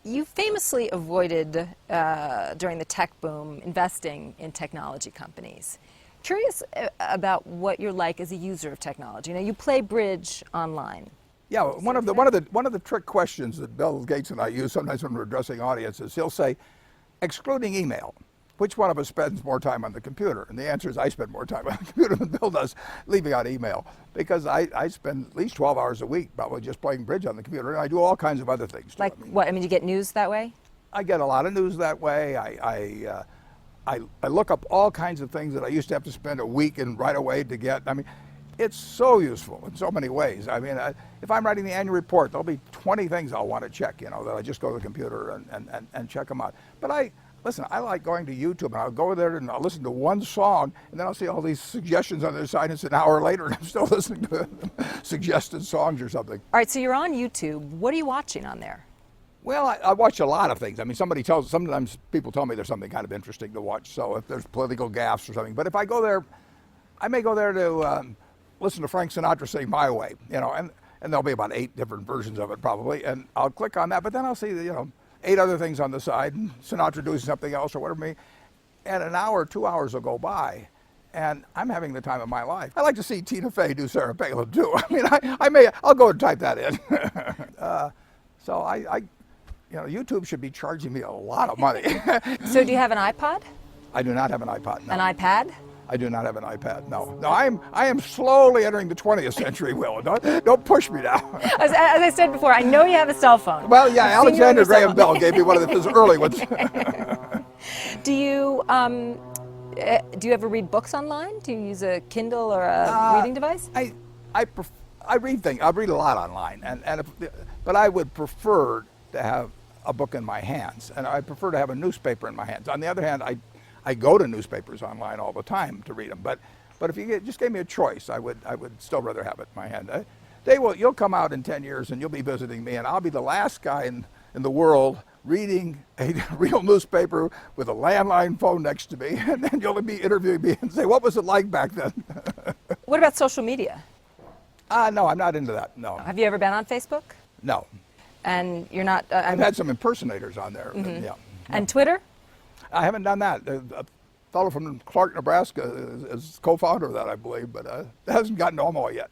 You famously avoided, during the tech boom, investing in technology companies. Curious about what you're like as a user of technology. Now, you play bridge online. Yeah, one of the trick questions that Bill Gates and I use sometimes when we're addressing audiences, he'll say, excluding email, which one of us spends more time on the computer? And the answer is I spend more time on the computer than Bill does, leaving out email, because I spend at least 12 hours a week probably just playing bridge on the computer, and I do all kinds of other things too. Like what? I mean, you get news that way? I get a lot of news that way. I look up all kinds of things that I used to have to spend a week in right away to get. I mean, it's so useful in so many ways. I mean, if I'm writing the annual report, there'll be 20 things I'll want to check, you know, that I just go to the computer and check them out. But listen, I like going to YouTube, and I'll go there and I'll listen to one song, and then I'll see all these suggestions on the other side, and it's an hour later, and I'm still listening to suggested songs or something. All right, so you're on YouTube. What are you watching on there? Well, I watch a lot of things. I mean, sometimes people tell me there's something kind of interesting to watch, so if there's political gaffes or something. But if I go there, I may go there to listen to Frank Sinatra sing My Way, you know, and there'll be about 8 different versions of it probably, and I'll click on that, but then I'll see, you know, 8 other things on the side, and Sinatra doing something else or whatever, and an hour, 2 hours will go by, and I'm having the time of my life. I like to see Tina Fey do Sarah Palin too. I mean, I'll go and type that in. So you know, YouTube should be charging me a lot of money. So do you have an iPod? I do not have an iPod, no. An iPad? I do not have an iPad, no. No, I am slowly entering the 20th century, Will. Don't push me now. As I said before, I know you have a cell phone. Well, yeah, Alexander Graham Bell gave me one of his early ones. Do you ever read books online? Do you use a Kindle or a reading device? I read things. I read a lot online, but I would prefer to have a book in my hands, and I prefer to have a newspaper in my hands. On the other hand, I go to newspapers online all the time to read them, but if you just gave me a choice, I would still rather have it in my hand. You'll come out in 10 years and you'll be visiting me, and I'll be the last guy in the world reading a real newspaper with a landline phone next to me, and then you'll be interviewing me and say, what was it like back then? What about social media? No, I'm not into that, no. Have you ever been on Facebook? No. And you're not... I've had some impersonators on there, but yeah. And Twitter? I haven't done that. A fellow from Clark, Nebraska is co-founder of that, I believe, but it hasn't gotten to Omaha yet.